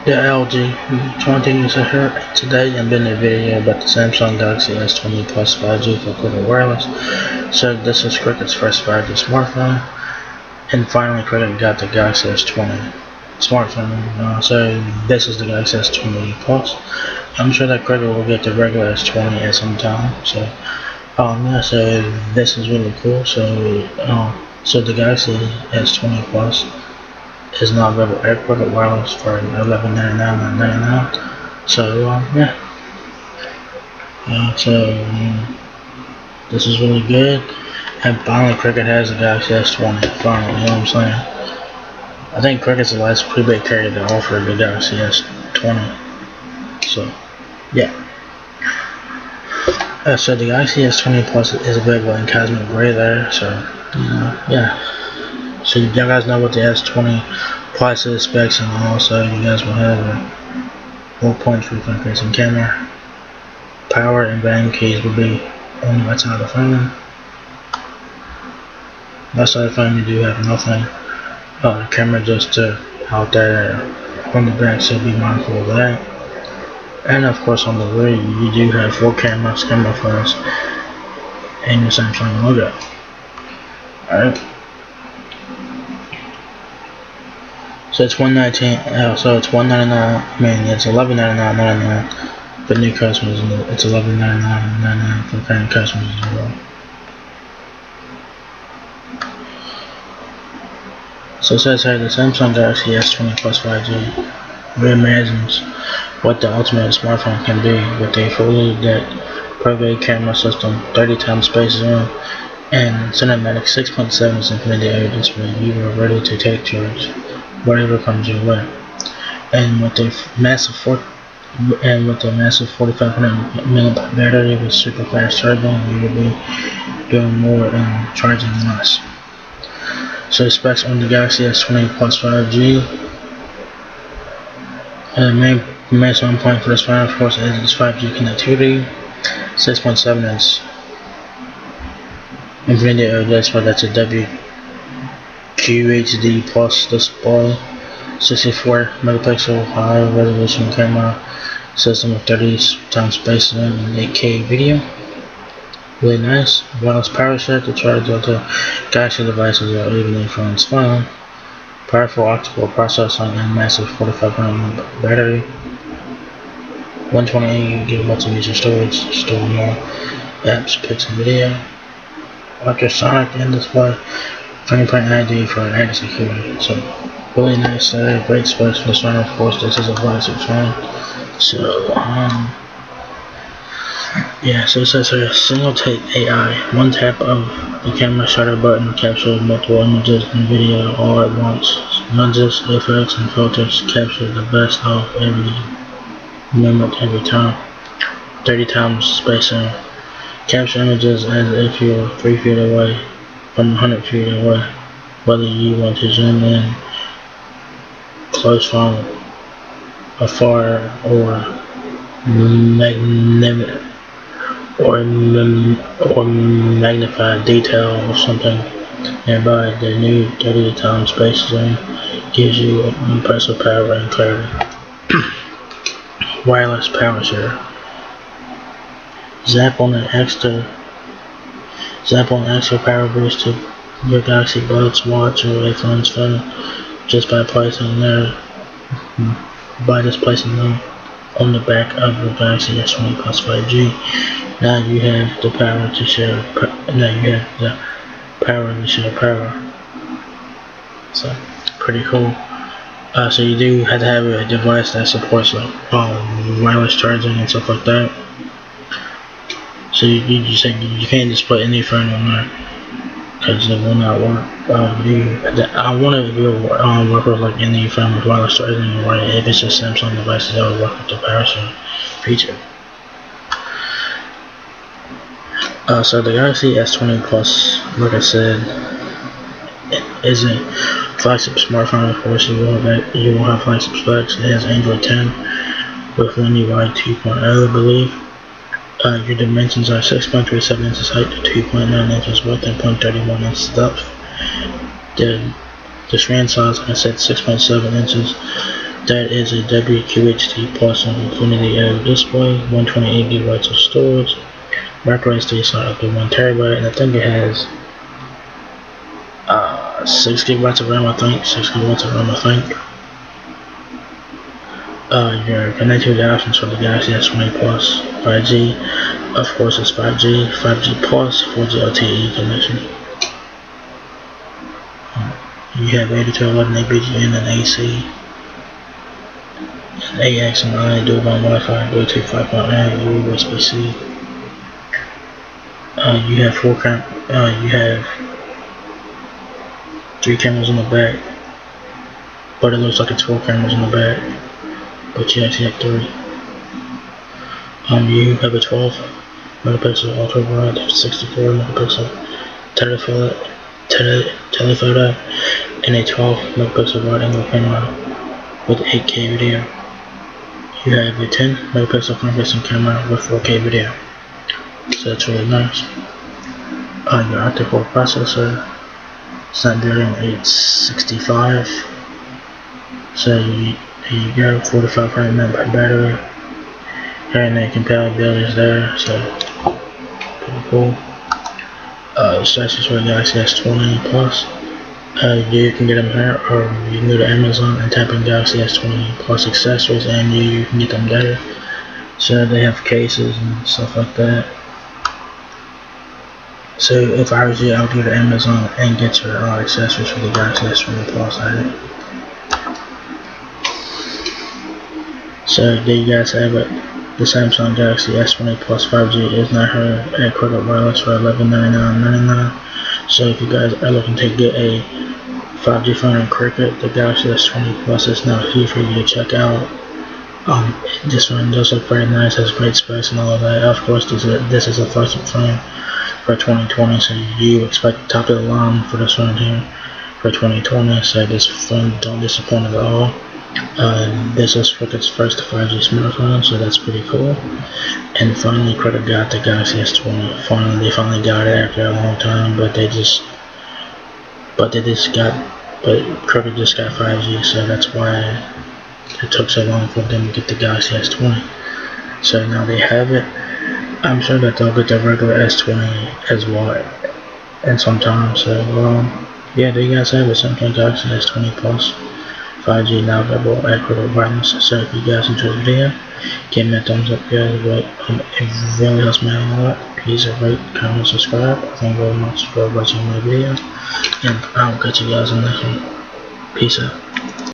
The LG 20 is here. Today I'm doing a video about the Samsung Galaxy S20 Plus 5G for Cricket Wireless. So this is Cricket's first 5G smartphone, and finally Cricket got the Galaxy S20 smartphone. So this is the Galaxy S20 Plus. I'm sure that Cricket will get the regular S20 at some time. So this is really cool. So the Galaxy S20 Plus is now available at Cricket Wireless for $11.99. This is really good. And finally, Cricket has the Galaxy S20. Finally, you know what I'm saying? I think Cricket's the last prepaid carrier to offer the Galaxy S20. So, yeah. So the Galaxy S20 Plus is available in cosmic gray there. So, yeah. So you guys know what the S20 Plus is, specs, and also you guys will have more points for front-facing camera. Power and volume keys will be on the right side of the phone. Left side of the phone you do have nothing. The camera just out there on the back, so be mindful of that. And of course on the rear you do have 4 cameras, camera phones, and your Samsung logo. Alright. So it's $119. So it's $199. I mean, it's $11.99.99 for new customers, and it's $11.99.99 for current customers as well. So it says here the Samsung Galaxy S20 Plus 5G reimagines what the ultimate smartphone can be with a fully lit pro-grade camera system, 30 times space zoom, and cinematic 6.7 infinity area display. You are ready to take charge, whatever comes your way. And with a massive 4,500 milliamp battery with super fast charging, you will be doing more and charging less. So specs on the Galaxy S20 Plus 5G. And the main selling point for this phone, of course, is its 5G connectivity, 6.7 inch infinity area display. That's a QHD plus display, 64 megapixel high resolution camera system with 30 times space zoom and 8K video. Really nice. Wireless power share to charge other Galaxy devices or even your phone's phone. Powerful octa-core processing and massive 4,500 battery. 128 gigabytes of user storage, store more apps, pics, and video. Ultrasonic in-display fingerprint ID for added security. So really nice, great specs for this phone. Of course, this is a flagship phone. So yeah. So it says here single take AI. One tap of the camera shutter button captures multiple images and video all at once. Lenses, effects, and filters capture the best of every moment, every time. 30 times space zoom. Capture images as if you're 3 feet away from 100 feet away, whether you want to zoom in close from afar or magnify detail or something nearby. The new 30 times space zoom gives you impressive power and clarity. Wireless power share. Zap on an extra power boost to your Galaxy Buds, watch, or a phone's phone just by placing them on the back of the Galaxy S20 Plus 5G. Now you have the power to share. Power. So pretty cool. So you do have to have a device that supports like wireless charging and stuff like that. So you can't just put any phone on there because it will not work. I want it to be work with like any phone with wireless charging, or if it's just Samsung devices that will work with the power share feature. So the Galaxy S20 Plus, like I said, is a flagship smartphone. Of course, you will have flagship specs. It has Android 10 with One UI 2.0, I believe. Your dimensions are 6.37 inches height to 2.9 inches width and 0.31 inches depth. The screen size, like I said, 6.7 inches That is a WQHD Plus Infinity LED display, 128 GB of storage, battery stays on up to 1 TB, and I think it has 6 GB of RAM. 6 GB of RAM, I think. Your connectivity options for the Galaxy S20 Plus 5G. Of course, it's 5G, 5G Plus, 4G LTE connection. You have 802.11 BGN and AC, and AX and I, dual band Wi-Fi, Bluetooth 5.0, USB-C. You have you have 3 cameras in the back, but it looks like it's 4 cameras in the back, but you actually have 3. You have a 12 megapixel ultra wide, 64 megapixel telephoto, and a 12 megapixel wide angle camera with 8K video. You have a 10 megapixel front facing camera with 4K video, so that's really nice. Your octa-core processor, Snapdragon 865. So here you go, 4500 mAh battery. Internet compatibility is there, so pretty cool. Accessories for the Galaxy S20 Plus. You can get them here, or you can go to Amazon and type in Galaxy S20 Plus accessories, and you can get them there. So they have cases and stuff like that. So if I was you, I would go to Amazon and get your accessories for the Galaxy S20 Plus. So there you guys have it. The Samsung Galaxy S20 Plus 5G is now here at Cricket Wireless for $1199.99. So if you guys are looking to get a 5G phone in Cricket, the Galaxy S20 Plus is now here for you to check out. This one does look very nice, has great specs and all of that. Of course, this is a flagship phone for 2020, so you expect top of the line for this phone here for 2020. So this phone don't disappoint at all. This is Cricket's first 5G smartphone, so that's pretty cool. And finally, Cricket got the Galaxy S20. They finally got it after a long time, but Cricket just got 5G, so that's why it took so long for them to get the Galaxy S20. So now they have it. I'm sure that they'll get the regular S20 as well, and sometime. So yeah, there you guys have it. Samsung Galaxy S20 Plus 5G now available at Cricket Wireless. So if you guys enjoyed the video, give me a thumbs up, guys. But it really helps me out a lot. Please rate, comment, subscribe. Thank you very much for watching my video, and I'll catch you guys in the next one. Peace out.